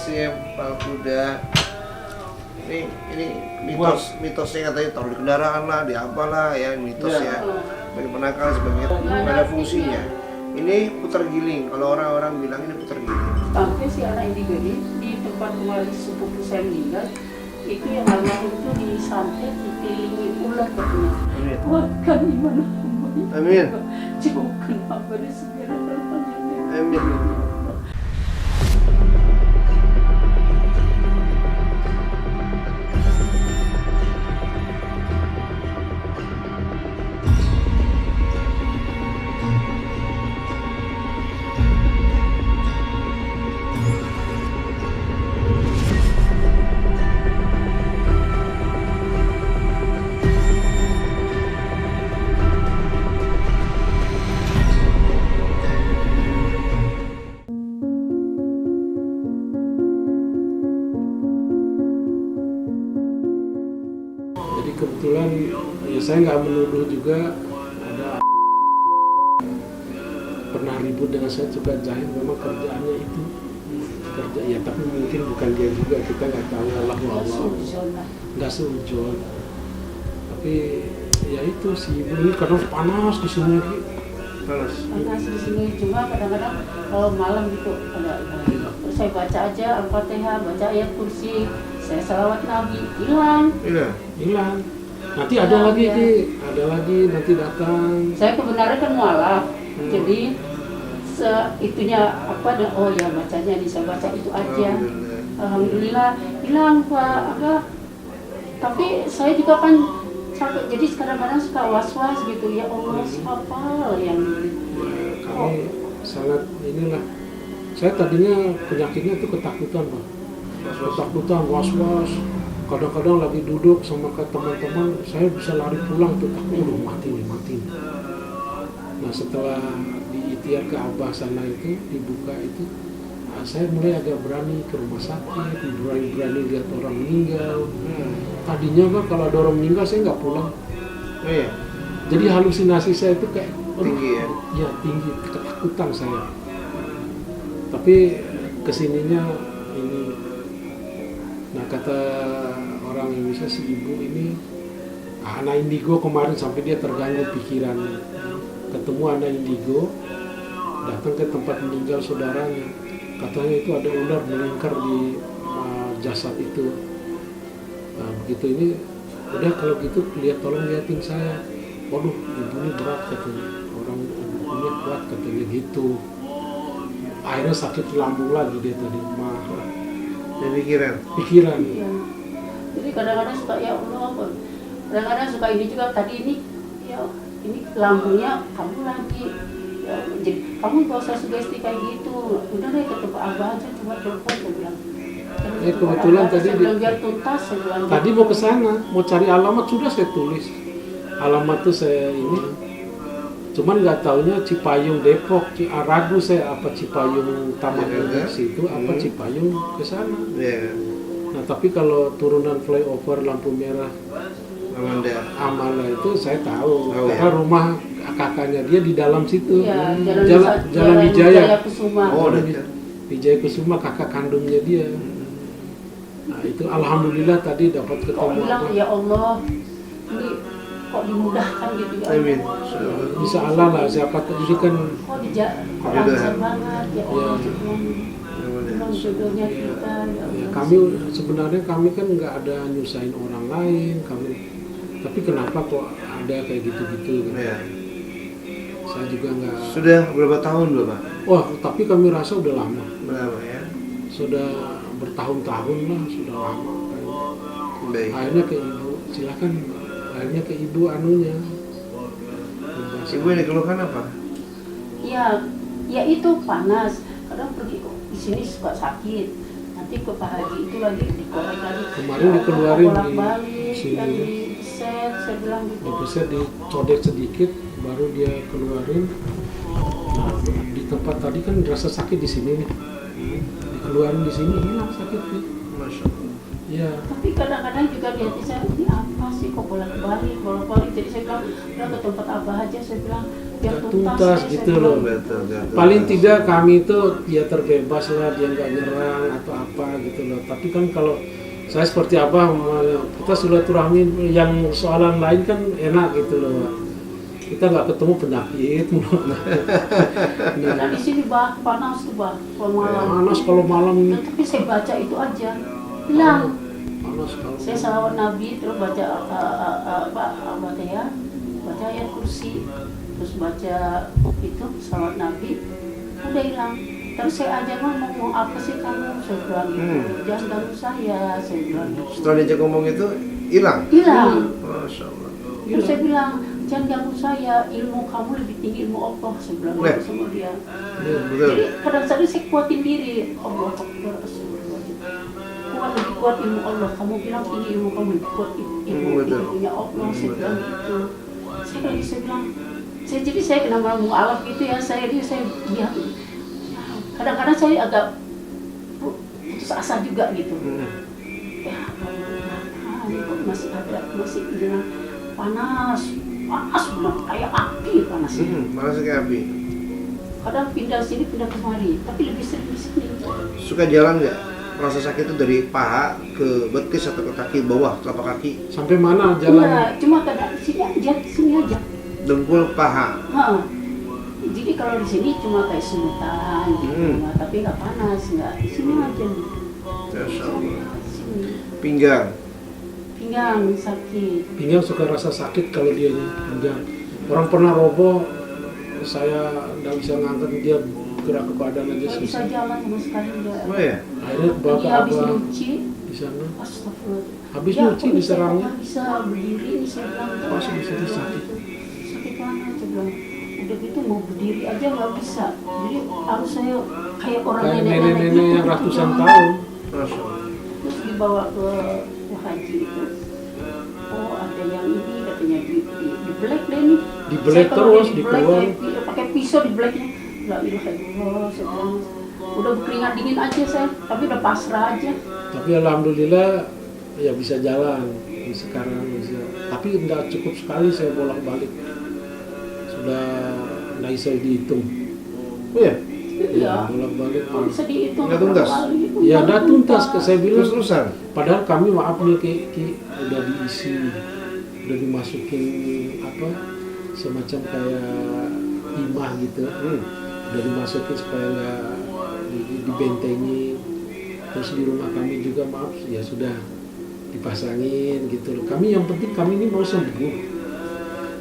Qasim, Pak Kuda. Ini mitosnya katanya taruh di kendaraan lah, di apalah ya, mitos ya. Bagi penangkal sebagainya, nggak ada fungsinya. Ini putar giling, kalau orang-orang bilang ini putar giling. Sampai si anak indigo ini di tempat wali sepupu saya meninggal, itu yang almarhum itu disantet, dikelilingi ular katanya. Amin. Kuatkan iman hamba. Amin. Jauhkan hamba dari segala datangnya. Amin. Jadi kebetulan ya saya nggak menuduh juga ada pernah ribut dengan saya juga jahit, memang kerjaannya itu kerja ya, tapi mungkin bukan dia juga, kita nggak tahu. Allah nggak seujon, tapi ya itu si ibu ini kadang panas di sini lagi. Panas di sini, cuma kadang-kadang kalau malam gitu ada terus saya baca aja Al-Fatihah, baca ayat kursi, saya salawat Nabi, hilang. Hilang. Nanti ada lagi nanti datang. Saya kebenaran kan mualaf, jadi itunya apa? Oh ya bacanya bisa baca itu aja. Alhamdulillah hilang Pak Abah. Tapi saya juga kan sampai jadi kadang-kadang suka was-was gitu ya Allah, siapa yang Kami sangat inilah. Saya tadinya penyakitnya itu ketakutan Pak. Ketakutan, was-was. Kadang-kadang lagi duduk sama teman-teman, saya bisa lari pulang tuh, takut mati nih. Nah setelah diikhtiar ke Abah sana itu, dibuka itu, saya mulai agak berani ke rumah sakit, berani lihat orang meninggal. Tadinya Pak kalau ada orang meninggal saya nggak pulang. Oh iya. Jadi halusinasi saya itu kayak Tinggi ya? Iya tinggi, ketakutan saya. Tapi kesininya ini. Nah kata orang Indonesia, si ibu ini anak indigo kemarin sampai dia terganggu pikirannya. Ketemu anak indigo, datang ke tempat meninggal saudaranya. Katanya itu ada ular melingkar di jasad itu. Nah begitu ini, udah kalau gitu tolong liatin saya. Waduh ibu ini berat katanya, orang ibunya kuat katanya gitu. Akhirnya sakit lambung lagi dia tadi, pikiran. Iya. Jadi kadang-kadang suka ya Allah, kadang-kadang suka ini juga tadi ini ya ini lambungnya kamu lagi ya, jadi kamu gak usah sugesti kayak gitu, udah deh ke tempat Abah aja, coba telepon saya bilang. Kebetulan Abah, tadi saya bilang biar tuntas, saya bilang. Tadi mau ke sana, mau cari alamat sudah saya tulis. Alamat tuh saya ini, cuman nggak taunya Cipayung Depok, ragu saya apa Cipayung Taman Mini situ, apa Cipayung ke sana. Nah tapi kalau turunan flyover lampu merah Amanda itu saya tahu, karena rumah kakaknya dia di dalam situ. Iya, Jalan Wijaya. Kusuma. Wijaya Kusuma, kakak kandungnya dia. Nah itu alhamdulillah tadi dapat ketemu. Kok bilang ya Allah, ini kok dimudahkan gitu ya. Amin. Bisa Allah lah, siapa tahu ini kan Kok lancar banget ya Allah, bilang jodohnya kita ya Allah. kami sebenarnya kan nggak ada nyusahin orang lain, tapi kenapa kok ada kayak gitu-gitu gitu. Saya juga nggak. Sudah berapa tahun loh Pak? Wah tapi kami rasa udah lama. Berapa ya? Sudah bertahun-tahun lah, sudah lama. Baik. Akhirnya ke ibu, silakan. Akhirnya ke ibu anunya. Ibu yang dikeluhkan apa? Ya itu panas. Kadang pergi di sini suka sakit. Nanti ke Pak Haji itu lagi dikorek lagi. Kemarin dikeluarin di sini. di set, saya bilang gitu. Bisa dicodek sedikit, baru dia keluarin. Nah, di tempat tadi kan rasa sakit di sini nih. Dikeluarin di sini hilang sakitnya. Masya Allah. Iya. Tapi kadang-kadang juga di hati saya, ini apa sih kok bolak-balik. Jadi saya bilang, udah ke tempat Abah aja, saya bilang, biar Biar tuntas tuntas deh, gitu saya loh. bilang. Betul. Paling tidak kami itu ya terbebas lah, dia nggak nyerang atau apa gitu loh. Tapi kan kalau saya seperti apa, kita silaturahmi yang soalan lain kan enak gitu loh. Kita nggak ketemu penyakit. Nah di sini bah panas tuh bah kalau malam. Panas kalau malam ini. Nah, tapi saya baca itu aja, hilang. Panas kalau. Saya salawat Nabi, terus baca apa ya, baca ayat kursi, terus baca itu salawat Nabi, udah hilang. Terus saya aja ngomong, mau apa sih kamu? Saya bilang gitu, jangan ganggu saya bilang gitu. Setelah diajak ngomong itu hilang. Hilang. Masya Allah. Terus saya bilang, jangan ganggu saya, ilmu kamu lebih tinggi ilmu Allah, saya bilang gitu sama dia. Iya, betul. Jadi kadang-kadang saya kuatin diri, Allah Akbar, Astagfirullahaladzim. Kuat lebih kuat ilmu Allah, kamu bilang tinggi ilmu kamu lebih kuat Betul. ilmunya Allah, saya bilang gitu. Saya bilang, jadi saya kena ngomong alaf gitu ya, saya lihat. Kadang-kadang saya agak putus asa juga gitu. Ya, ini kok masih bilang panas bilang kayak api panasnya. Panas kayak api. Kadang pindah sini pindah kemari, tapi lebih sering di sini. Suka jalan nggak? Rasa sakit itu dari paha ke betis atau ke kaki bawah, telapak kaki, Sampai mana jalan? Enggak, cuma kadang sini aja. dengkul, paha. Heeh. Jadi kalau di sini cuma kayak semutan gitu, tapi nggak panas, nggak di sini aja. Masya Allah. Sini. Pinggang. Pinggang sakit. Pinggang suka rasa sakit kalau dia pinggang. Orang pernah roboh, saya nggak bisa ngangkat, dia gerak ke badan aja Nggak bisa susah. jalan sama sekali enggak. Oh ya? Akhirnya bawa ke Dia habis abang nyuci, di sana. astagfirullah. Habis Ya, nyuci kok diserangnya. bisa berdiri nih saya bilang. Pas bisa disakit. Sakit banget saya bilang. Udah gitu mau berdiri aja nggak bisa. Jadi harus saya kayak orang Kayak nenek-nenek nenek-nenek yang gitu, ratusan jangan. tahun. Masya Allah. Terus dibawa ke haji itu. Oh ada yang ini katanya di black deh nih. Di black Saya kalau terus, di dikeluar. black, pakai pisau di blacknya. La ilaha illallah, saya bilang. Udah keringat dingin aja saya, tapi udah pasrah aja. Tapi alhamdulillah ya bisa jalan sekarang bisa. Tapi nggak cukup sekali saya bolak-balik. Sudah nggak bisa dihitung. Oh ya? Iya. Bolak-balik. Kalau bisa dihitung Nggak tuntas? berapa kali, Ya nggak tuntas. Saya bilang. Terus-terusan? Padahal kami maaf nih Ki, udah diisi, udah dimasukin apa semacam kayak imah gitu, udah dimasukin supaya nggak dibentengi. Terus di rumah kami juga maaf ya sudah dipasangin gitu loh. Kami yang penting kami ini mau sembuh,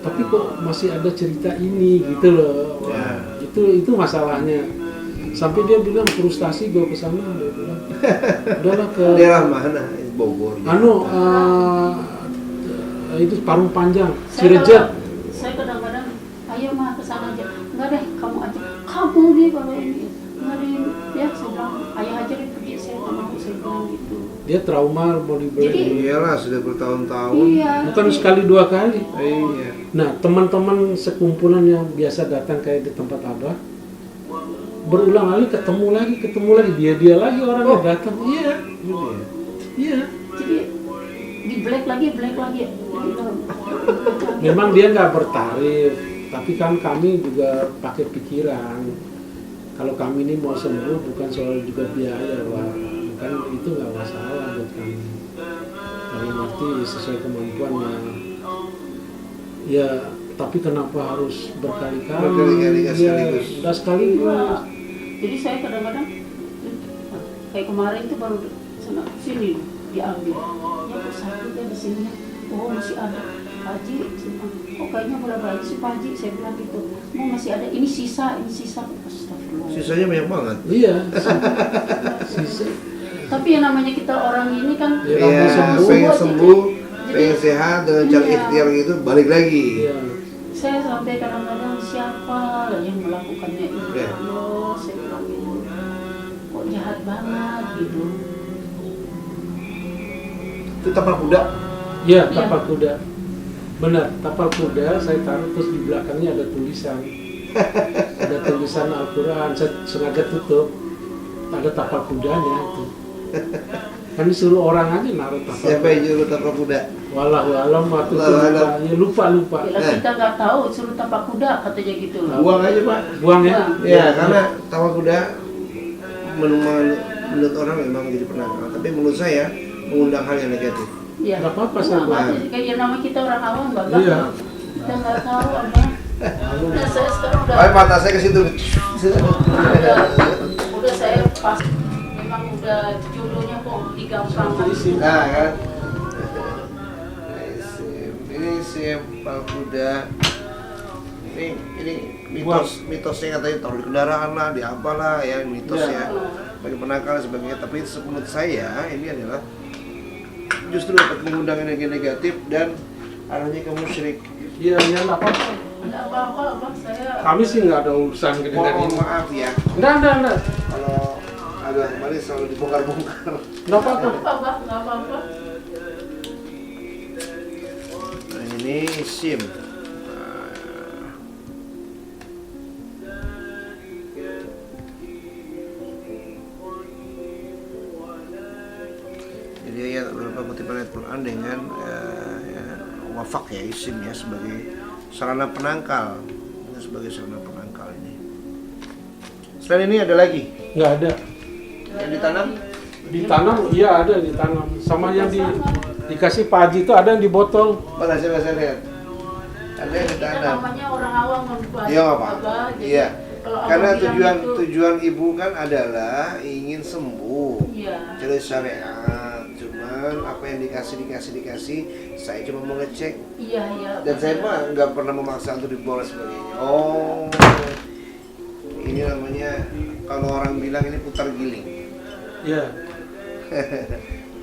tapi kok masih ada cerita ini gitu loh. Wah, itu masalahnya. Sampai dia bilang frustasi gue kesana, dia bilang udahlah ke Daerah mana? Bogor. itu Parung Panjang, Saya Cirejet. kadang-kadang, ayo mah kesana aja. Enggak deh, kamu aja. Kamu nih kalau ini. Enggak deh, ya saya bilang, ayah aja deh pergi, saya nggak mau, saya bilang gitu. Dia trauma mau dibeli. Jadi- Iyalah, sudah bertahun-tahun. Iya. Bukan jadi- sekali dua kali. Iya. Nah, teman-teman sekumpulan yang biasa datang kayak di tempat Abah, berulang kali ketemu lagi, dia lagi orang yang datang. Iya, iya. Jadi di black lagi. Memang dia nggak bertarif, tapi kan kami juga pakai pikiran. Kalau kami ini mau sembuh bukan soal juga biaya, Wah. Kan itu nggak masalah buat kami. Kalau ngerti sesuai kemampuannya. Ya, tapi kenapa harus berkali-kali? Berkali-kali, nggak Ya, sekaligus. nggak sekaligus. Iya. Jadi saya kadang-kadang kayak kemarin itu baru sana sini diambil. Ya kok sakit ya di sini. Oh masih ada. Pak Haji, oh kayaknya mulai baik sih Pak Haji, saya bilang gitu. Mau masih ada, ini sisa. Astagfirullah. Sisanya banyak banget. Iya. Sisa. Tapi yang namanya kita orang ini kan Ya, Iya, sembuh, pengen jadi- sembuh, jadi- pengen sehat dengan cara Iya. ikhtiar gitu, balik lagi. Iya. saya sampai kadang-kadang siapa yang melakukannya itu, Iya. Allah, saya bilang gitu. Kok jahat banget gitu. Itu tapal kuda. Iya, tapal kuda. Benar, tapal kuda saya taruh terus di belakangnya ada tulisan. Ada tulisan Al-Quran, saya sengaja tutup. Ada tapal kudanya itu. Kan disuruh orang aja naruh tapak. Siapa yang nyuruh tapak kuda? Wallahu alam waktu itu Wallahu alam. lupa. Ya, kita nggak tahu suruh tapak kuda katanya gitu. Buang aja Pak. Buang ya. Ya, karena tapak kuda menurut orang memang menjadi penangkal, tapi menurut saya mengundang hal yang negatif. Iya. Nggak apa-apa, saya buang. Kayak nama kita orang awam Bang. Iya. Kita nggak tahu apa. Nah, saya sekarang Oh, mata saya ke situ. udah saya pas memang udah jodohnya kok digampangkan. Nah, kan. Ini SIM tapak kuda. Ini mitosnya katanya taruh di kendaraan lah, di apalah ya, mitos ya. Bagi penangkal dan sebagainya, tapi menurut saya ini adalah justru dapat mengundang energi negatif dan arahnya ke musyrik. Iya, nggak apa-apa. Nggak apa-apa Bang, saya. Kami sih nggak ada urusan dengan Mohon ini. maaf ya, Nggak. kalau agak kemarin selalu dibongkar-bongkar. Nggak apa-apa. Nggak apa-apa, nggak apa-apa. Nah, ini SIM. Jadi ayat beberapa kutipan ayat Quran dengan wafak ya, isim ya, sebagai sarana penangkal, ini. Selain ini ada lagi Nggak ada. yang ditanam. Ditanam, iya ada ditanam. Sama yang dikasih Pak Haji itu ada yang di botol. Mana saya lihat? Ada yang Kita ditanam. namanya orang awam membahas Iya nggak apa? jadi Iya. kalau abang Karena bilang itu- tujuan ibu kan adalah ingin sembuh, Iya. jadi syariat. Cuman apa yang dikasih, saya cuma mau ngecek. Iya. Dan saya mah nggak pernah memaksa untuk dibawa dan sebagainya. Oh, ini namanya kalau orang bilang ini putar giling. Iya.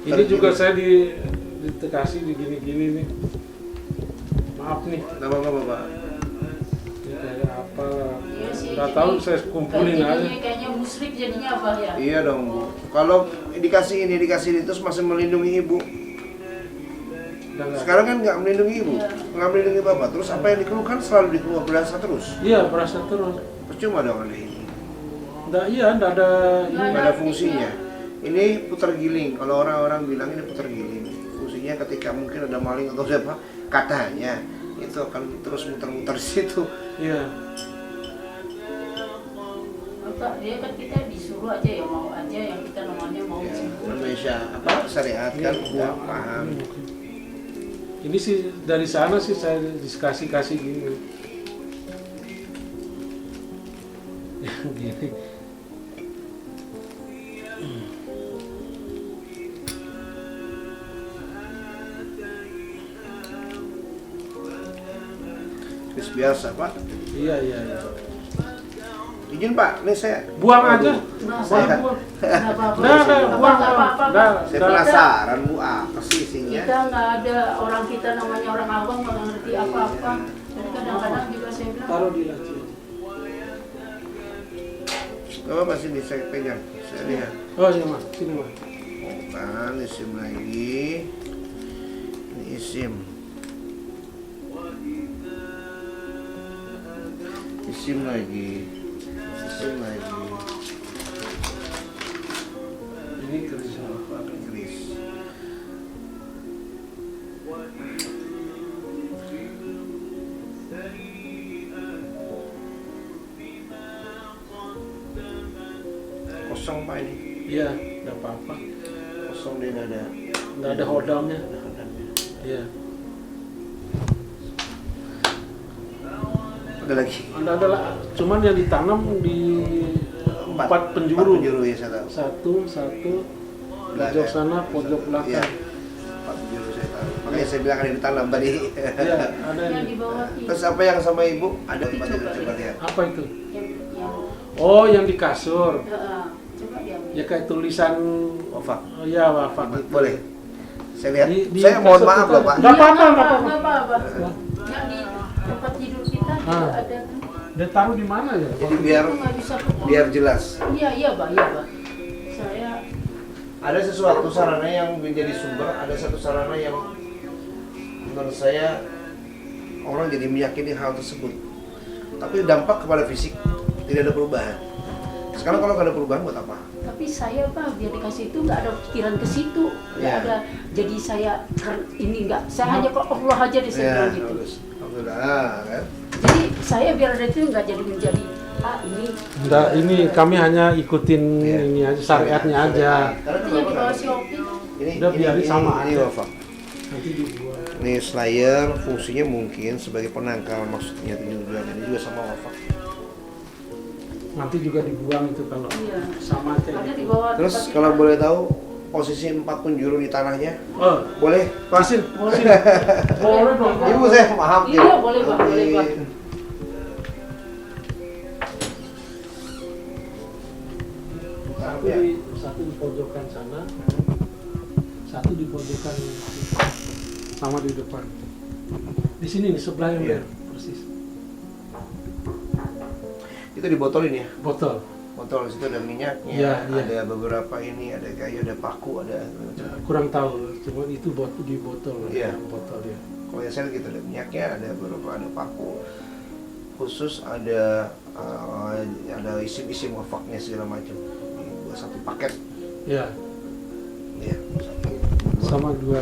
Ini juga saya dikasih di gini-gini nih. Maaf nih. Nggak apa-apa Pak. Ini kayak apa? Iya sih, Nggak jadi tahu, saya kumpulin jadinya aja. Kayaknya musyrik jadinya apa ya? Iya dong Bu. Kalau dikasih ini terus masih melindungi ibu. Udah nggak. Sekarang kan nggak melindungi ibu, Iya. nggak melindungi bapak. Terus apa yang dikeluhkan selalu dikeluh berasa terus. Iya, berasa terus. Percuma dong ada ini. Nggak ada. Nggak ada fungsinya. Ini putar giling. Kalau orang-orang bilang ini putar giling. Fungsinya ketika mungkin ada maling atau siapa, katanya itu akan terus muter-muter di situ. Iya. Maka dia kan kita disuruh aja ya mau aja yang kita namanya mau Ya, sembuh. Indonesia apa syariat kan nggak paham. Ini sih dari sana sih saya kasih gini. Gini. Terus biasa Pak. Iya. Izin Pak, ini saya Buang aja. Nah, Saya- buang. Nggak apa-apa. Nah, Nggak buang. apa-apa. Nah, Saya nah. penasaran Bu, apa sih isinya? Kita nggak ada orang kita namanya orang awam nggak ngerti apa-apa. Jadi kadang-kadang juga saya bilang Taruh di laci. Gak apa sini saya pegang, saya lihat. Oh iya mas, sini mas. Bukan, isim lagi. Ini isim. Isim lagi. Ini keris apa? Inggris. Kosong Pak ini. Iya, nggak apa-apa. Kosong dia nggak ada. Nggak ada hodamnya. Iya. Ada lagi. Ada lah. Cuman yang ditanam di empat penjuru. Empat penjuru ya saya tahu. Satu. Belakang. Pojok sana, pojok Iya. belakang. Empat penjuru saya tahu. Makanya saya bilang ada yang ditanam tadi. Iya, ada yang ini. di bawah Terus apa yang sama ibu? Ada empat Coba itu coba lihat. Apa itu? yang Oh, yang di kasur. coba dia. Ya kayak tulisan. Wafak. Oh iya, wafat itu. Boleh. Saya lihat. Di Saya mohon kasur maaf kita- loh Pak. Nggak apa-apa, Iya, nggak apa-apa. nggak apa-apa. Yang di tempat tidur kita juga Ah. ada kan. Dia taruh di mana ya? Jadi biar Itu nggak bisa ketemu. biar jelas. Iya Pak. Saya Ada sesuatu sarana yang menjadi sumber, ada satu sarana yang menurut saya orang jadi meyakini hal tersebut. Tapi dampak kepada fisik tidak ada perubahan. Sekarang kalau nggak ada perubahan buat apa? Tapi saya Pak, biar dikasih itu nggak ada pikiran ke situ, nggak Iya. ada. Jadi saya ini nggak, saya hanya ke Allah aja deh saya bilang gitu. bagus. Alhamdulillah kan. Jadi saya biar ada itu nggak jadi menjadi ini. Enggak, ini kami hanya ikutin Iya. ini aja, syariatnya aja. Karena Itu yang dibawah si Opi itu. Udah biarin sama ini aja. wafak. Nanti dibuat. Ini slayer fungsinya mungkin sebagai penangkal, maksudnya tujuan ini juga sama wafak. Nanti juga dibuang itu kalau Iya. sama aja. Ada di gitu. bawah. Terus tempat kalau kita. boleh tahu posisi 4 penjuru di tanahnya, Oh, boleh Pak? Isin. Boleh. Boleh dong. Ibu saya maaf Iya, boleh, Pak. Boleh, Pak. Satu di pojokan sana, satu di pojokan sama di depan. Di sini nih sebelah yang Iya. persis. Itu dibotolin ya? Botol. Botol situ ada minyaknya, Iya, iya. ada beberapa ini, ada kayu, ada paku, ada Kurang tahu, cuma itu di botol. Iya. Dalam botol ya. kalau yang saya lihat gitu ada minyaknya, ada beberapa, ada paku khusus, ada isim-isim wafaknya segala macam. Ini satu paket, Ya, ya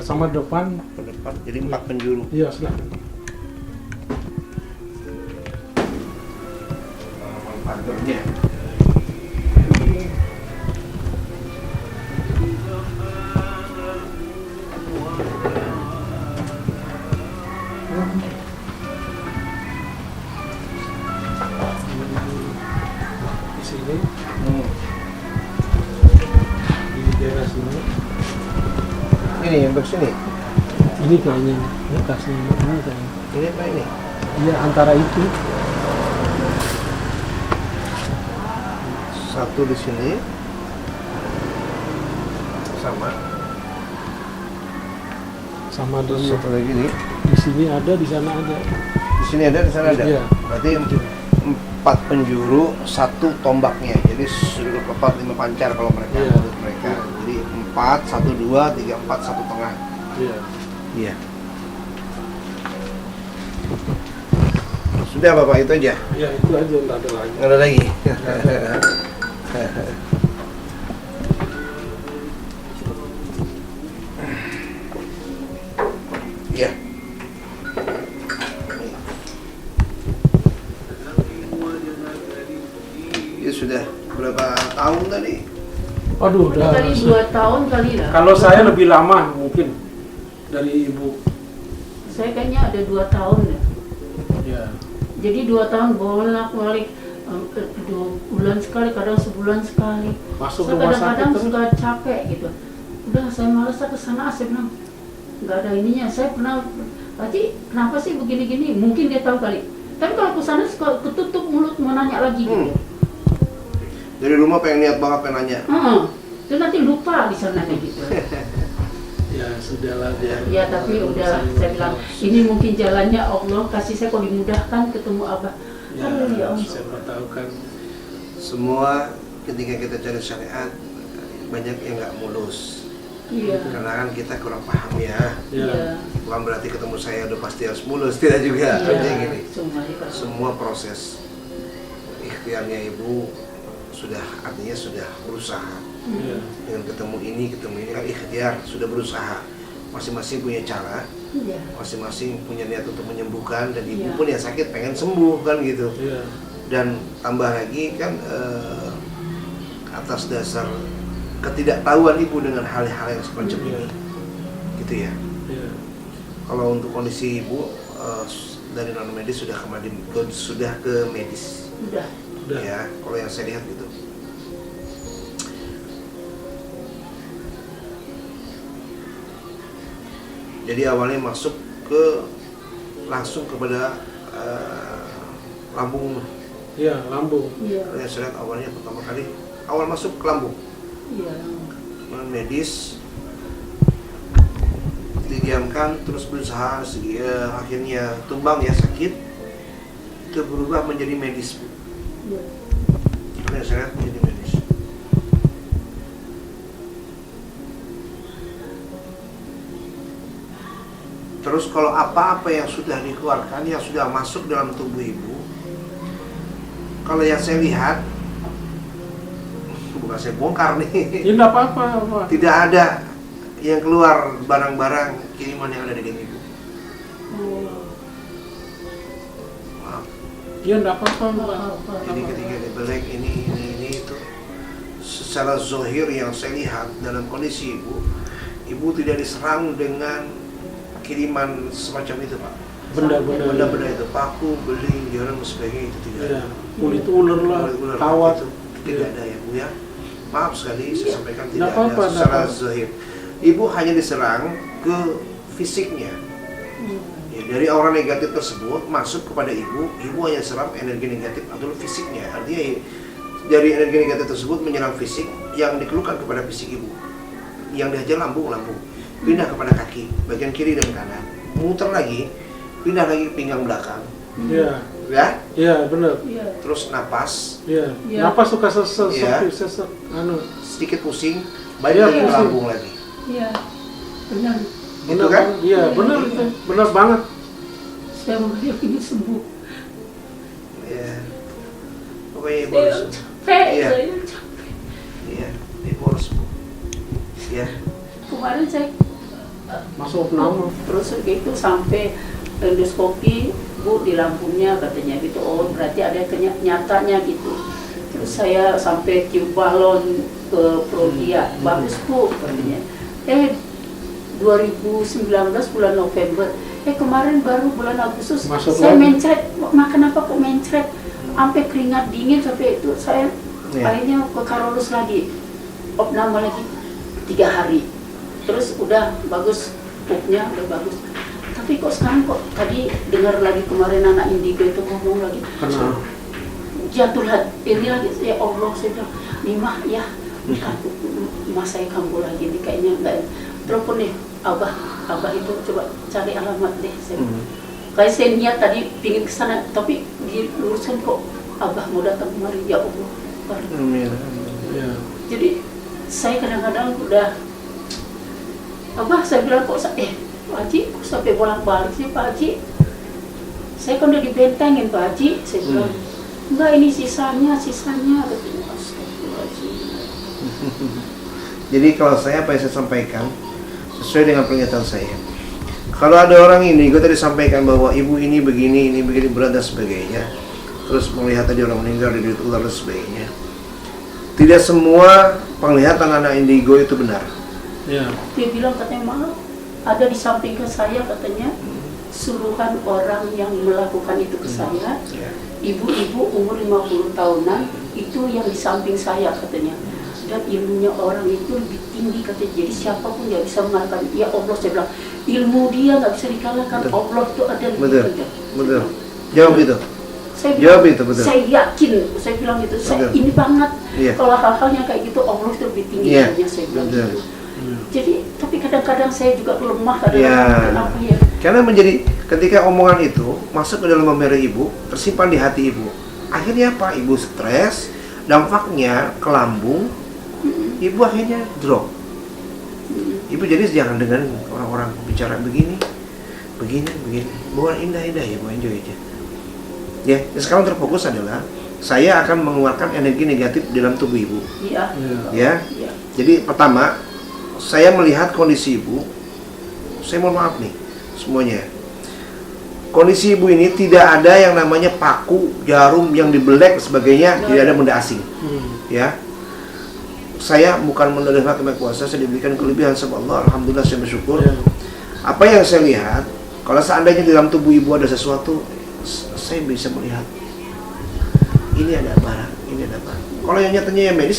sama depan. ke depan, jadi 4 penjuru. Iya, silakan. Pagernya. Di sini, di daerah sini. Ini yang sini. Ini kayaknya, ini kasih ini kayaknya. Ini apa ini? Iya, antara itu. Satu di sini. Sama Terus di satu lagi nih. di sini ada, di sana ada. Di sini ada, di sana ada. Iya. Berarti 4 penjuru, 1 tombaknya. Jadi seluruh keempat 5 pancar kalau mereka Iya. menurut mereka. Jadi 4, 1, 2, 3, 4, 1 tengah. Iya. Iya. Sudah Bapak, itu aja. Ya itu aja, nggak ada lagi. Nggak ada lagi. Iya. Ya sudah berapa tahun tadi? Aduh, udah. Kali 2 tahun kali lah. Kalau saya lebih lama mungkin dari ibu. Saya kayaknya ada 2 tahun ya. Ya. Jadi 2 tahun bolak-balik 2 bulan sekali, kadang sebulan sekali. Masuk Saya rumah sakit kadang-kadang terus. suka capek gitu. Udah saya malas ke sana, saya bilang nggak ada ininya. Saya pernah, Haji kenapa sih begini-gini? Mungkin dia tahu kali. Tapi kalau ke sana suka ketutup mulut mau nanya lagi gitu. Dari rumah pengen niat banget pengen nanya. Itu nanti lupa di sana kayak gitu. Ya sudahlah dia. Ya tapi udahlah, saya bilang ini mungkin jalannya Allah kasih saya kok dimudahkan ketemu Abah. Ya, Aduh ya Allah. siapa tahu kan. Semua ketika kita cari syariat banyak yang nggak mulus. Iya. Karena kan kita kurang paham ya. Ya. Bukan berarti ketemu saya udah pasti harus mulus, tidak juga. Iya. Artinya gini, Cuma dikasih. semua proses ikhtiarnya ibu artinya sudah berusaha. Ya. Dengan ketemu ini kan ikhtiar, sudah berusaha. Masing-masing punya cara, Iya. masing-masing punya niat untuk menyembuhkan, dan ibu Iya. pun yang sakit pengen sembuh kan gitu. Ya. Dan tambah lagi kan atas dasar ketidaktahuan ibu dengan hal-hal yang semacam Iya. ini, gitu ya. Ya. Kalau untuk kondisi ibu dari non medis sudah sudah ke medis, Udah. Udah. ya. Kalau yang saya lihat gitu. Jadi awalnya masuk langsung kepada lambung. Ya, lambung. Iya. Yang saya lihat awalnya pertama kali awal masuk ke lambung. Iya. Non medis didiamkan, terus berusaha akhirnya tumbang ya, sakit, itu berubah menjadi medis. Iya. Yang saya lihat menjadi medis. Terus kalau apa-apa yang sudah dikeluarkan, yang sudah masuk dalam tubuh ibu, kalau yang saya lihat Bukan saya bongkar nih. Ya enggak apa-apa, Pak. Tidak ada yang keluar barang-barang kiriman yang ada di game ibu. Maaf. Ya enggak apa-apa, Pak. Jadi ketika dibelek ini itu secara zohir yang saya lihat dalam kondisi ibu tidak diserang dengan kiriman semacam itu, Pak. Benda-benda itu, paku, beling, jarum, sebagainya itu tidak ada. Ya, kulit ular lah, Kulit ular kawat. itu tidak ada ya, Bu ya. Maaf sekali saya sampaikan tidak Nggak apa-apa, ada secara nggak apa-apa. zahir. Ibu hanya diserang ke fisiknya. Ya, dari aura negatif tersebut masuk kepada ibu hanya serang energi negatif atau fisiknya. Artinya dari energi negatif tersebut menyerang fisik yang dikeluhkan kepada fisik ibu. Yang dihajar lambung, pindah kepada kaki, bagian kiri dan kanan, muter lagi, pindah lagi ke pinggang belakang. Iya. Ya, Iya, benar. Iya. terus napas, Iya. Iya. Napas suka sesek, Iya. sesek, anu. sedikit pusing, balik Iya, lagi ke pusing. lambung lagi. Iya, benar. Gitu kan? Bang. Iya, benar itu. Benar banget. Saya melihat ini sembuh. Ya, pokoknya ibu Saya harus, capek, Iya. saya capek. ya, ibu harus, ya, Kemarin saya Masuk nama. terus gitu sampai endoskopi, Bu, di lambungnya katanya gitu. Oh, berarti ada nyatanya gitu. Terus saya sampai tiup balon ke Prodia. Bagus, Bu, katanya. 2019 bulan November. Kemarin baru bulan Agustus Masuk saya lagi. mencret. Kenapa kok mencret? Sampai keringat dingin sampai itu saya Iya. akhirnya ke Karolus lagi. Opname lagi 3 hari. Terus udah bagus, pupnya udah bagus. Tapi kok sekarang kok tadi dengar lagi kemarin anak Indigo itu ngomong lagi Kenapa? jatuh ini lagi, ya Allah, saya bilang Mimah ya, Mas saya kambuh lagi nih kayaknya enggak. Telepon deh Abah itu coba cari alamat deh. Kayak saya niat tadi pingin kesana tapi diluruskan kok Abah mau datang kemari, ya Allah. Iya. Jadi saya kadang-kadang udah Abah, saya bilang kok Pak Haji kok sampai bolak-balik sih Pak Haji, saya kan udah dibentengin Pak Haji, saya bilang enggak, ini sisanya katanya. Astagfirullahaladzim. Jadi kalau saya apa yang saya sampaikan sesuai dengan pernyataan saya. Kalau ada orang ini, gue tadi sampaikan bahwa ibu ini begini berat dan sebagainya. Terus melihat tadi orang meninggal di ular dan sebagainya. Tidak semua penglihatan anak indigo itu benar. Iya. Dia bilang katanya maaf, ada di samping ke saya katanya suruhan orang yang melakukan itu ke saya. Ya. Ibu-ibu umur 50 tahunan itu yang di samping saya katanya. Dan ilmunya orang itu lebih tinggi katanya. Jadi siapapun nggak bisa mengalahkan. Ya Allah, saya bilang ilmu dia nggak bisa dikalahkan. Betul. Allah itu ada lebih Betul. tinggi. Betul. Jawab itu. Saya Jawab bilang, itu, betul. saya yakin, saya bilang gitu. Saya Betul. ini banget. Iya. Kalau hal-hal yang kayak gitu Allah itu lebih tinggi Iya. katanya, saya bilang Betul. gitu. Jadi tapi kadang-kadang saya juga lemah kadang-kadang. Ya. Kenapa ya? Karena menjadi ketika omongan itu masuk ke dalam memori ibu, tersimpan di hati ibu. Akhirnya apa? Ibu stres, dampaknya ke lambung. Ibu akhirnya drop. Ibu jadi jangan dengan orang-orang bicara begini. Bukan indah-indah ya, mau enjoy aja. Ya, sekarang terfokus adalah saya akan mengeluarkan energi negatif dalam tubuh ibu. Iya. Ya. Iya. Jadi pertama, saya melihat kondisi ibu. Saya mohon maaf nih semuanya. Kondisi ibu ini tidak ada yang namanya paku, jarum yang dibelek sebagainya, tidak ada benda asing. Ya. Saya bukan menerima kemek kuasa, saya diberikan kelebihan sama Allah. Alhamdulillah saya bersyukur. Iya. Apa yang saya lihat, kalau seandainya di dalam tubuh ibu ada sesuatu, saya bisa melihat. Ini ada barang, ini ada barang. Kalau yang nyatanya ya medis.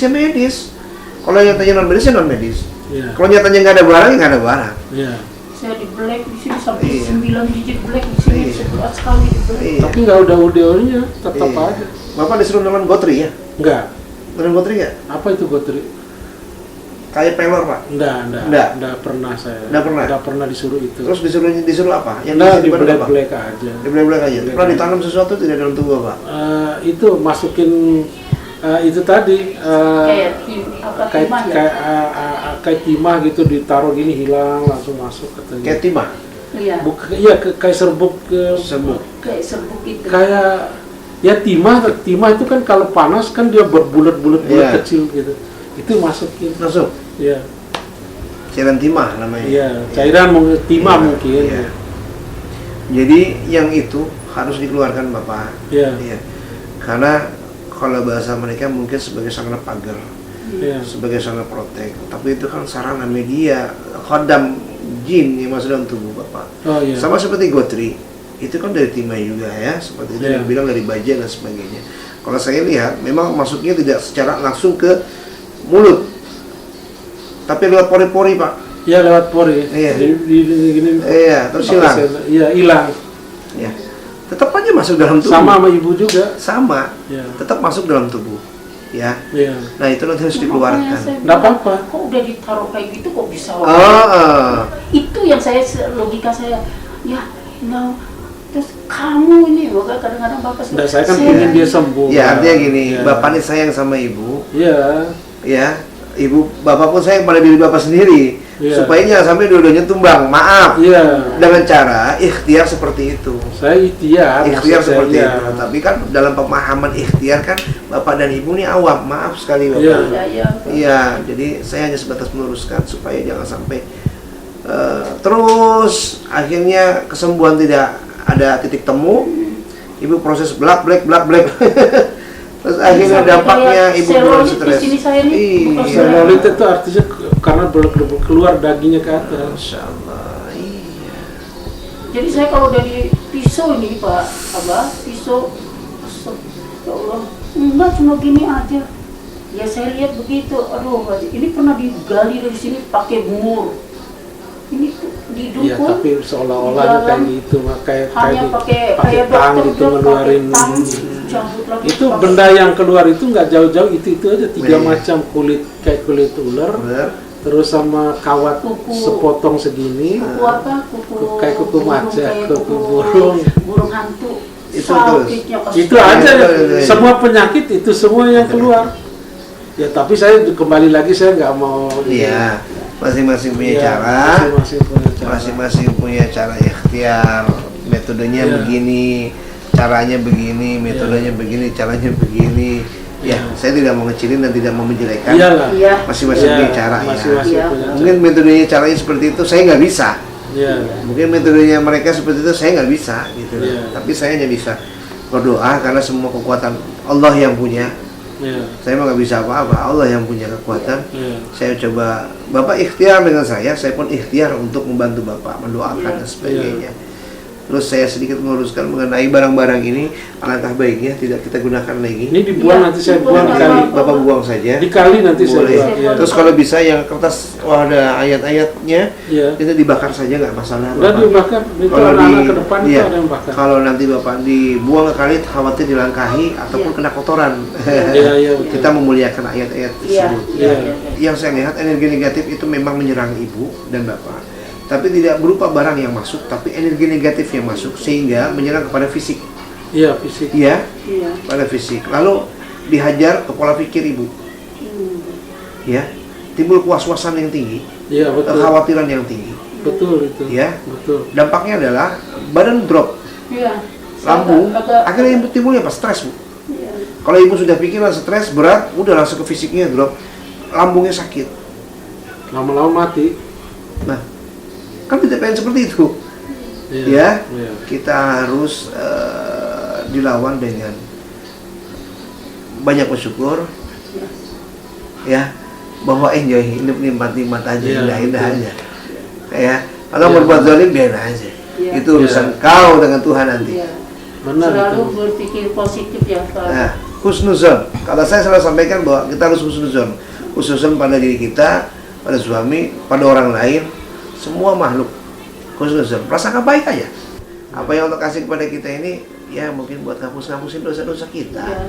Kalau yang nyatanya non medis ya non medis. Iya. Kalau nyatanya nggak ada barang, ya nggak ada barang. Iya. Saya di black di sini sampai Iya. 9 digit black di sini, Iya. seberat sekali di black. Iya. Tapi nggak ada audio-nya, tetap Iya. aja. Bapak disuruh nonton Gotri ya? Enggak. Nonton Gotri nggak? Apa itu Gotri? Kayak pelor Pak. Enggak pernah saya. Nggak pernah? Nggak pernah disuruh itu. Terus disuruh apa? Yang Enggak, di disimpan apa? black aja. Di black aja. Black Pernah aja. ditanam sesuatu tidak dalam tubuh Bapak? Itu masukin itu tadi Kayak kayak timah ya. kayak timah gitu, ditaruh gini hilang langsung masuk katanya. Kayak timah, Iya. Iya kayak serbuk serbuk. Kayak serbuk gitu. kayak ya timah itu kan kalau panas kan dia berbulat-bulat Iya. kecil gitu. itu masukin. Masuk. Iya. Cairan timah namanya. Iya, cairan timah Iya, mungkin. iya. Jadi yang itu harus dikeluarkan Bapak. Iya. Iya. Karena kalau bahasa mereka mungkin sebagai sarana pagar, Iya. sebagai sarana protek. Tapi itu kan sarana media, khodam jin yang masuk dalam tubuh Bapak. Oh iya. Sama seperti gotri, itu kan dari timah juga ya, seperti itu Iya. yang bilang dari baja dan sebagainya. Kalau saya lihat, memang masuknya tidak secara langsung ke mulut, tapi lewat pori-pori Pak. Iya, lewat pori. Iya. Gini. Iya, terus hilang. Iya, hilang. Ya. Tetap aja masuk dalam tubuh. Sama ibu juga. Sama. Iya. Tetap masuk dalam tubuh. Ya. Iya. Nah, itu nanti harus Makanya dikeluarkan. saya Nggak bilang, apa-apa. Kok udah ditaruh kayak gitu kok bisa? Itu Itu yang logika saya. Ya, no. Terus kamu ini, maka kadang-kadang bapak Nah, saya kan ingin dia sembuh. ya artinya gini, Iya. Bapak ini sayang sama ibu, Iya. ya. Ibu, Bapak pun sayang pada diri Bapak sendiri. Iya. Supaya jangan sampai dua-duanya tumbang. Maaf. Iya. Dengan cara ikhtiar seperti itu. Saya ikhtiar. Ikhtiar maksud saya, seperti iya. itu. Tapi kan dalam pemahaman ikhtiar kan Bapak dan Ibu ini awam. Maaf sekali Bapak. Iya. Ya. Iya, jadi saya hanya sebatas meluruskan supaya jangan sampai terus akhirnya kesembuhan tidak ada titik temu. Ibu proses black. Terus akhirnya Sampai dampaknya kayak ibu mulai selulit stres. di sini saya nih, bukan Iya. Selulit itu artinya karena keluar dagingnya ke atas. Masya Allah. Iya. Jadi saya kalau dari pisau ini Pak, pisau, ya Allah, enggak cuma gini aja. Ya saya lihat begitu, aduh, ini pernah digali dari sini pakai mur. Ini tuh di Iya, dukun. tapi seolah-olah dalam kayak gitu, kayak hanya pakai pakai tang dokter gitu bilang ngeluarin. pakai tang, cabut lagi, Itu pakai- benda yang keluar itu nggak jauh-jauh, itu aja 3 Iya. macam kulit, kayak kulit ular, Benar. terus sama kawat Kuku. sepotong segini. kuku apa? Kuku Kayak kuku burung, macan, kayak kuku burung. burung hantu. Itu Sakitnya Itu kasihan. aja ya. Iya. Semua penyakit itu semua yang keluar. Ya tapi saya kembali lagi, saya nggak mau. Iya. Masing-masing punya Iya, cara. masing-masing punya cara. Masing-masing punya cara ikhtiar. Metodenya Iya. begini, caranya begini, metodenya begini, caranya begini. Ya, Iya. saya tidak mau ngecilin dan tidak mau menjelekan. Iyalah. Iya. Masing-masing Iya, punya cara ya. masing-masing Iya. punya cara. Mungkin metodenya caranya seperti itu saya nggak bisa. Iya. Mungkin metodenya mereka seperti itu saya nggak bisa gitu. Iya. Tapi saya hanya bisa berdoa karena semua kekuatan Allah yang punya. Iya. Saya mah nggak bisa apa-apa. Allah yang punya kekuatan. Iya. Saya coba, Bapak ikhtiar dengan saya pun ikhtiar untuk membantu Bapak, mendoakan dan sebagainya. Terus saya sedikit meluruskan mengenai barang-barang ini, alangkah baiknya tidak kita gunakan lagi. Ini dibuang, Iya, nanti saya dibuang buang aja. dikali. Bapak buang saja. Dikali nanti saya Boleh. buang. Iya. Terus kalau bisa yang kertas, ada ayat-ayatnya, Iya. itu dibakar saja nggak masalah. Udah Bapak. dibakar, itu Kalau anak-anak ke depan itu iya, ada yang bakar. kalau nanti Bapak dibuang ke kali, khawatir dilangkahi ataupun Iya. kena kotoran. Iya, iya. Kita memuliakan ayat-ayat Iya. tersebut. Iya. Yang saya lihat energi negatif itu memang menyerang ibu dan bapak, tapi tidak berupa barang yang masuk, tapi energi negatif yang masuk sehingga menyerang kepada fisik. Iya, fisik. Iya, Iya. pada fisik. Lalu dihajar ke pola pikir ibu. Ya, timbul was-wasan yang tinggi, Iya, betul. kekhawatiran yang tinggi. Betul itu. Ya. Betul. Dampaknya adalah badan drop, Iya. lambung, Agak- akhirnya ibu timbulnya apa? Stres, Bu. Iya. Kalau ibu sudah pikiran stres berat, udah langsung ke fisiknya drop, lambungnya sakit. Lama-lama mati. Nah, kan tidak pengen seperti itu. Iya. Ya, Iya. kita harus dilawan dengan banyak bersyukur, ya, bahwa enjoy hidup, nikmat-nikmat aja, Iya, indah-indah betul. aja. Ya, kalau Iya. berbuat zalim biarin aja. Iya. Itu urusan kau dengan Tuhan nanti. Iya. Benar Selalu itu. berpikir positif ya Pak. Nah, husnuzon. Kalau saya selalu sampaikan bahwa kita harus husnuzon. Husnuzon pada diri kita, pada suami, pada orang lain, semua makhluk. Husnuzon. Prasangka baik aja. Apa yang Allah kasih kepada kita ini, ya mungkin buat ngapus-ngapusin dosa-dosa kita. Iya.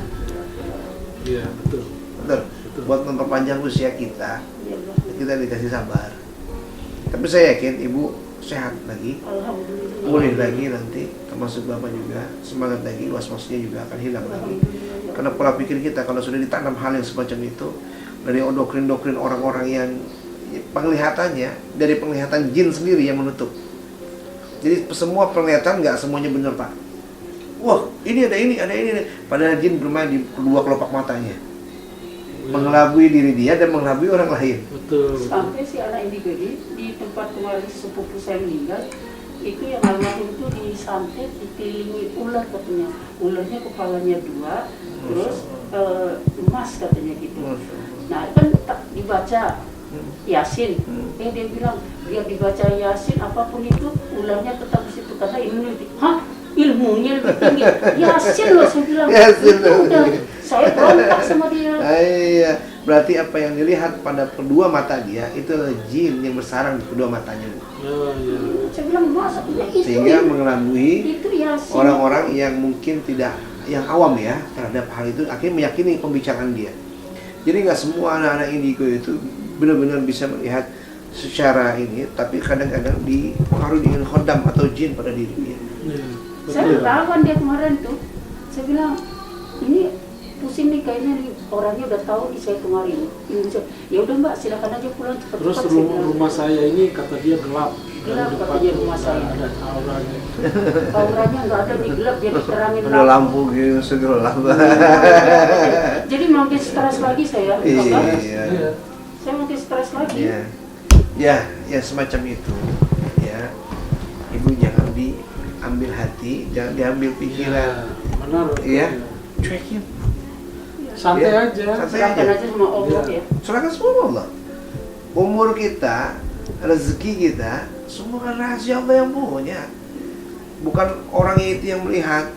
Iya, betul. Betul. Buat memperpanjang usia kita, Iya, Pak. kita dikasih sabar. Tapi saya yakin ibu sehat lagi, Alhamdulillah. pulih lagi nanti, termasuk bapak juga semangat lagi, was-wasnya juga akan hilang lagi. Karena pola pikir kita kalau sudah ditanam hal yang semacam itu dari doktrin-doktrin orang-orang yang penglihatannya dari penglihatan jin sendiri yang menutup. Jadi semua penglihatan nggak semuanya benar, Pak. Wah, ini ada ini. Padahal jin bermain di kedua kelopak matanya. mengelabui diri dia dan mengelabui orang lain. Betul. Sampai si anak indigo ini di tempat kemarin sepupu saya meninggal, itu yang almarhum itu disantet, dikelilingi ular katanya. Ularnya kepalanya 2, terus emas katanya gitu. Nah kan tak dibaca Yasin, dia bilang dia dibaca Yasin apapun itu ularnya tetap di situ karena ilmunya lebih tinggi. Yasin loh saya bilang. Yasin itu udah saya berontak sama dia. Iya, berarti apa yang dilihat pada kedua mata dia itu adalah jin yang bersarang di kedua matanya. Oh, iya. Saya bilang masa itu Sehingga mengelabui itu Yasin. orang-orang yang mungkin tidak, yang awam ya terhadap hal itu, akhirnya meyakini pembicaraan dia. Jadi nggak semua anak-anak indigo itu benar-benar bisa melihat secara ini, tapi kadang-kadang dipengaruhi dengan khodam atau jin pada diri dia. Iya, Saya betul. lawan dia kemarin tuh. Saya bilang ini pusing nih kayaknya nih, orangnya udah tahu nih saya kemarin. Ya udah Mbak, silakan aja pulang cepat-cepat. Terus saya bilang. rumah saya ini kata dia gelap. Gelap Dari katanya depan rumah saya. ada auranya. Auranya nggak ada di gelap, dia diterangin Ada lampu gitu segelap. Jadi makin stres lagi saya. Bapak. Iya. Iya. Saya makin stres lagi. Ya, ya semacam itu. Ya, ibu jangan diambil hati, jangan diambil pikiran. Benar. Iya, cuekin. Santai Ya, aja. santai Serahkan aja. aja sama Allah Iya. ya. Serahkan semua sama Allah. Umur kita, rezeki kita, semua kan rahasia Allah yang punya. Bukan orang itu yang melihat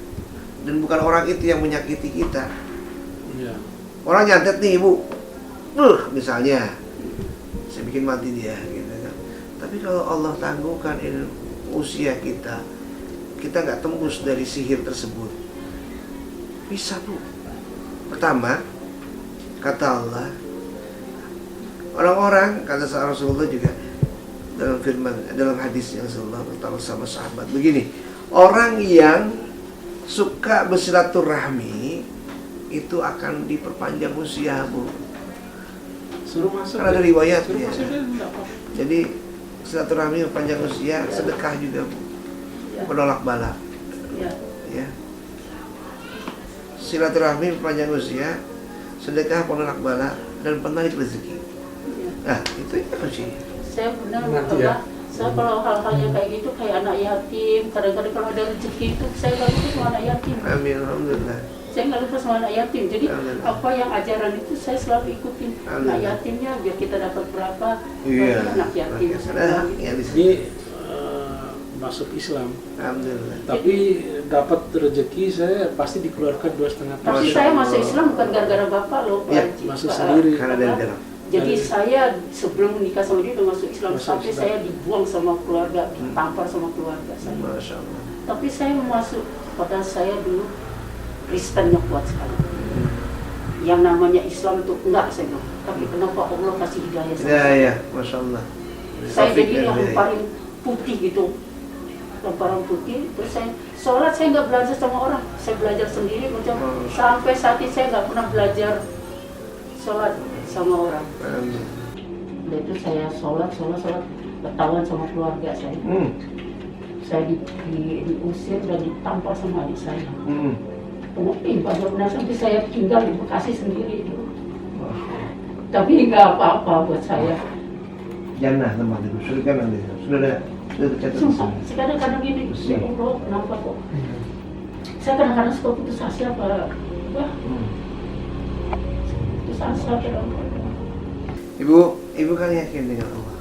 dan bukan orang itu yang menyakiti kita. Iya. Orang nyantet nih ibu, misalnya, saya bikin mati dia, gitu kan. Tapi kalau Allah tangguhkan usia kita, kita nggak tembus dari sihir tersebut. Bisa bu. Pertama, kata Allah, orang-orang kata Rasulullah juga dalam firman, dalam hadisnya Rasulullah bersama sahabat begini, orang yang suka bersilaturahmi itu akan diperpanjang usia bu. Suruh masuk. Karena ada ya. riwayat Suruh ya. masuk ya, enggak apa. Jadi silaturahmi panjang usia, sedekah juga bu, Ya. menolak bala. Ya. Ya. Silaturahmi panjang usia, sedekah penolak bala dan penarik rezeki. Ya. Nah itu sih. Saya benar Nanti apa? ya. Saya kalau hal-hal yang kayak gitu kayak anak yatim, kadang-kadang kalau ada rezeki itu saya nggak lupa sama anak yatim. Amin, alhamdulillah. Saya nggak lupa sama anak yatim. Jadi Amin. apa yang ajaran itu saya selalu ikutin. Amin. Anak yatimnya biar kita dapat berapa. Iya. Anak yatim. Nah, Saya ya di Ini sini. masuk Islam. Alhamdulillah. Tapi dapat rezeki saya pasti dikeluarkan 2,5%. Tapi Masya saya Allah. masuk Islam bukan gara-gara bapak loh, Pak Ya, Haji. masuk Pak, sendiri. Karena dari dalam. Jadi Dari- saya sebelum menikah sama dia udah masuk Islam, Masuk sampai Islam. saya dibuang sama keluarga, ditampar sama keluarga saya. Masya Allah. Tapi saya masuk, padahal saya dulu Kristennya kuat sekali. Yang namanya Islam itu enggak saya bilang. Tapi kenapa Allah kasih hidayah sama Ya saya? ya, Masya Allah. Saya Taufik jadi dan yang hidayah. paling putih gitu, lemparan putih. Terus saya sholat saya nggak belajar sama orang, saya belajar sendiri macam Masya. sampai saat ini saya nggak pernah belajar sholat sama orang. Amin. Dan itu saya sholat ketahuan sama keluarga saya. Saya diusir dan ditampar sama adik saya. Benar-benar sampai saya tinggal di Bekasi sendiri itu. Tapi nggak apa-apa buat saya. Jannah tempat itu, surga nanti. Sudah tercatat di Sumpah, sini. saya kadang-kadang gini, ya Allah, kenapa kok? Saya kadang-kadang suka putus asa, Pak. Wah, putus asa kadang-kadang. Ibu kan yakin dengan Allah.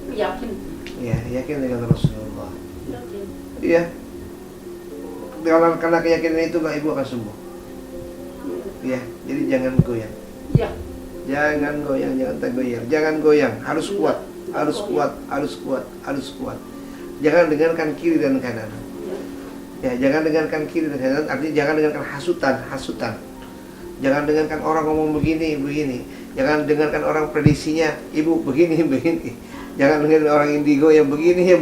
Yakin, Ya, yakin dengan Rasulullah. yakin. Iya. Karena keyakinan itu ibu akan sembuh. Ya, jadi jangan goyang. Ya, Jangan goyang, jangan tergoyang. Jangan goyang, harus kuat, harus kuat, harus kuat, harus kuat. Jangan dengarkan kiri dan kanan. Ya, jangan dengarkan kiri dan kanan, artinya jangan dengarkan hasutan. Jangan dengarkan orang ngomong begini. Jangan dengarkan orang prediksinya, ibu begini. Jangan dengarkan orang indigo yang begini.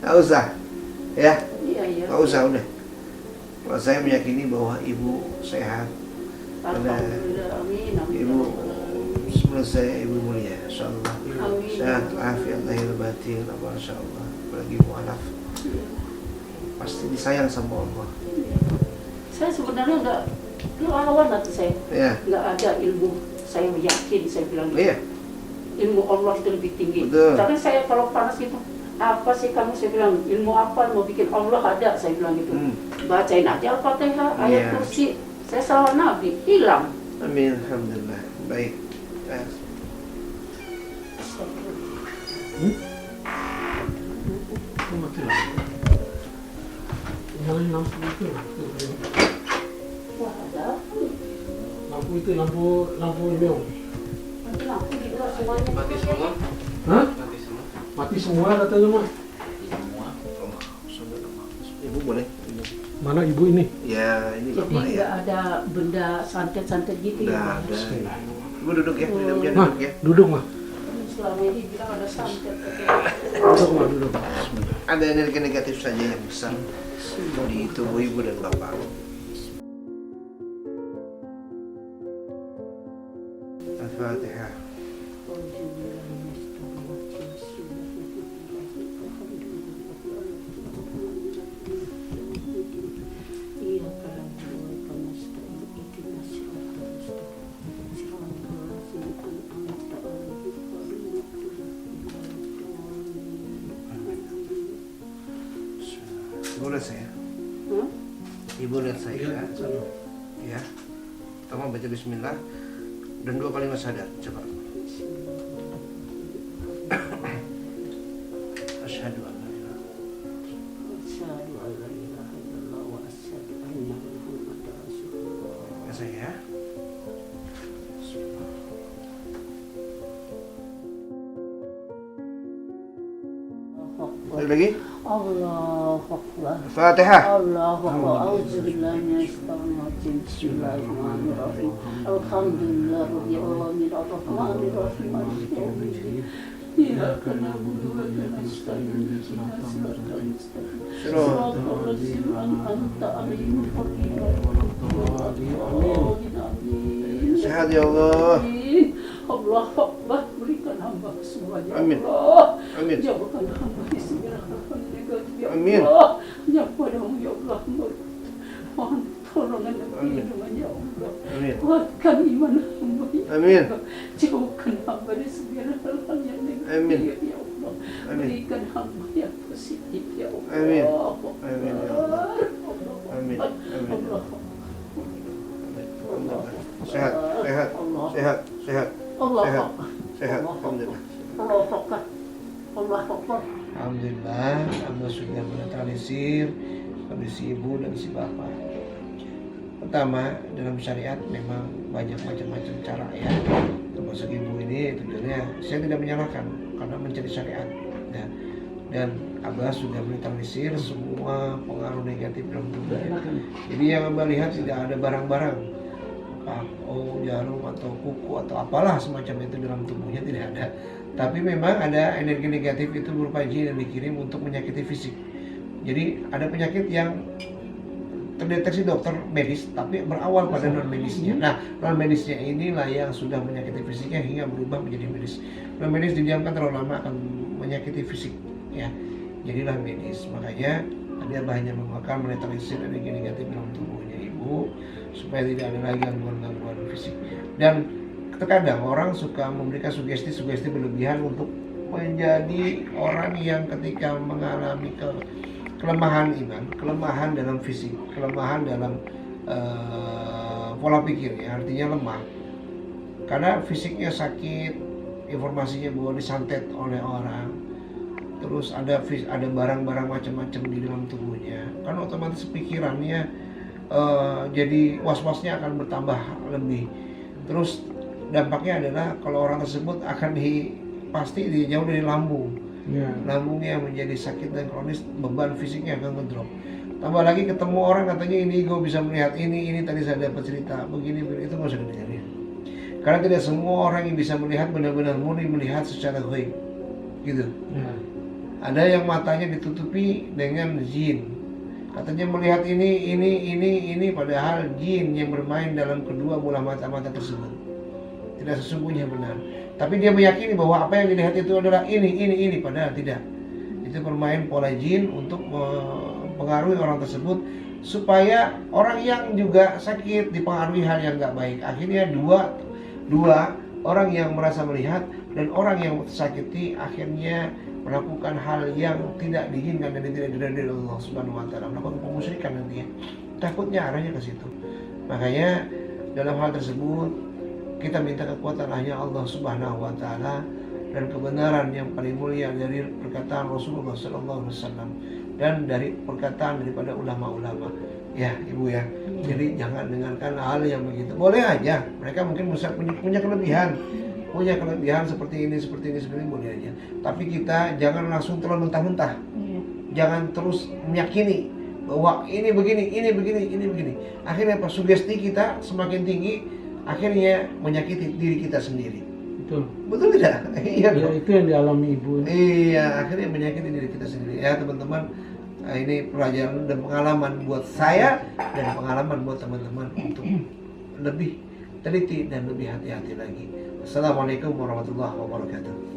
Nggak usah. Ya, iya. nggak usah udah. Kalau saya meyakini bahwa ibu sehat. Alhamdulillah, amin. Ibu menurut saya ibu mulia, insyaallah. Amin. Sehat, afiat lahir batin, insyaallah. Apalagi mualaf, pasti disayang sama Allah. Saya sebenarnya nggak lawan hati saya. Ya, Nggak ada ilmu saya yakin, saya bilang gitu. Iya. Ilmu Allah itu lebih tinggi. Betul. Tapi saya kalau panas itu, apa sih kamu, saya bilang, ilmu apa mau bikin Allah ada, saya bilang gitu. Bacain aja Al-Fatihah, ayat Iya. kursi, saya salah Nabi, hilang. Amin, alhamdulillah. Baik. Itu mati lampu. Nyalain lampu itu. Wah, ada Lampu itu, lampu ini om. mati lampu di luar semuanya. Mati semua? Hah? Mati semua? Mati semua katanya mah. Semua? Ibu boleh? Mana ibu ini? Ya, ini Jadi Bapak nggak ya. ada benda santet-santet gitu Udah ya. ada. Ibu duduk ya, mudah-mudahan Mah, duduk ya. duduk mah. Selama ini bilang ada santet. Duduk mah, duduk. Ada energi negatif saja yang besar di tubuh ibu dan bapak. Al-Fatihah. Ibu lihat saya. Ibu lihat saya. Ya. Pertama baca bismillah dan 2 kalimat sadar. Coba. Asyhadu an la ilaha illallah. Ya saya. Balik lagi. Allahu Akbar. Fatihah. Allahu Akbar. Auzubillahi minasyaitonir rajim. Bismillahirrahmanirrahim. Alhamdulillahirabbil alamin. Arrahmanir rahim. Maliki yaumiddin. Iyyaka na'budu wa iyyaka nasta'in. Ihdinas siratal mustaqim. Siratal ladzina an'amta 'alaihim ghairil maghdubi 'alaihim. Amin. Sehat ya Allah. Allah Akbar, berikan hamba semuanya. Amin. Allah. Amin. Jauhkan hamba di segala hal negatif ya Amin. Allah. Yang padamu ya Allah. Mohon tolongan dan Amin. perlindungan ya Allah. Amin. Kuatkan iman hamba ya Amin. Allah. Jauhkan hamba dari segala hal yang negatif Amin. ya Allah. Amin. Berikan hamba yang positif ya Allah. Amin. Amin ya Allah. Amin. Amin. Allah. Sehat, sehat, sehat, sehat, Allah sehat, Akbar. sehat. Allah Akbar. Alhamdulillah. Allah Akbar. Allah Akbar. Alhamdulillah, Allah sudah menetralisir kondisi ibu dan si bapak. Pertama, dalam syariat memang banyak macam-macam cara ya. Termasuk ibu ini tentunya saya tidak menyalahkan karena mencari syariat. Ya. Dan Abah sudah menetralisir semua pengaruh negatif dalam tubuhnya. Jadi yang Abah lihat tidak ada barang-barang, jarum atau kuku atau apalah semacam itu dalam tubuhnya, tidak ada. Tapi memang ada energi negatif itu berupa jin yang dikirim untuk menyakiti fisik. Jadi ada penyakit yang terdeteksi dokter medis tapi berawal pada non medisnya. Nah, non medisnya inilah yang sudah menyakiti fisiknya hingga berubah menjadi medis. Non medis didiamkan terlalu lama akan menyakiti fisik ya. Jadilah medis. Makanya dia hanya memakan menetralisir energi negatif dalam tubuhnya ibu supaya tidak ada lagi gangguan-gangguan fisik. Dan terkadang orang suka memberikan sugesti-sugesti berlebihan untuk menjadi orang yang ketika mengalami kelemahan iman, kelemahan dalam fisik, kelemahan dalam pola pikir ya, artinya lemah. Karena fisiknya sakit, informasinya bahwa disantet oleh orang, terus ada barang-barang macam-macam di dalam tubuhnya, kan otomatis pikirannya jadi was-wasnya akan bertambah lebih. Terus dampaknya adalah kalau orang tersebut akan pasti jauh dari lambung. Ya. Lambungnya menjadi sakit dan kronis, beban fisiknya akan ngedrop. Tambah lagi ketemu orang katanya ini gue bisa melihat ini tadi saya dapat cerita begini itu nggak usah didengarin. Karena tidak semua orang yang bisa melihat benar-benar murni melihat secara gaib, gitu. Ya. Ada yang matanya ditutupi dengan jin. Katanya melihat ini padahal jin yang bermain dalam kedua bola mata-mata tersebut. Tidak sesungguhnya benar. Tapi dia meyakini bahwa apa yang dilihat itu adalah ini padahal tidak. Itu bermain pola jin untuk mempengaruhi orang tersebut supaya orang yang juga sakit dipengaruhi hal yang nggak baik. Akhirnya Dua, orang yang merasa melihat dan orang yang tersakiti akhirnya melakukan hal yang tidak diinginkan dan tidak diridhoi oleh Allah Subhanahu wa taala, melakukan kemusyrikan nantinya. Takutnya arahnya ke situ. Makanya dalam hal tersebut kita minta kekuatan hanya Allah Subhanahu wa taala dan kebenaran yang paling mulia dari perkataan Rasulullah sallallahu alaihi wasallam dan dari perkataan daripada ulama-ulama. Ya, Ibu ya. Jadi jangan dengarkan hal yang begitu. Boleh aja, mereka mungkin punya kelebihan. Punya kelebihan seperti ini, boleh aja. Tapi kita jangan langsung terlalu mentah-mentah. Jangan terus meyakini bahwa ini begini. Akhirnya apa? Sugesti kita semakin tinggi, akhirnya menyakiti diri kita sendiri. Betul tidak? Iya. Ya, itu yang dialami Ibu. Iya, akhirnya menyakiti diri kita sendiri. Ya teman-teman, ini pelajaran dan pengalaman buat saya dan pengalaman buat teman-teman untuk lebih teliti dan lebih hati-hati lagi. Assalamualaikum warahmatullahi wabarakatuh.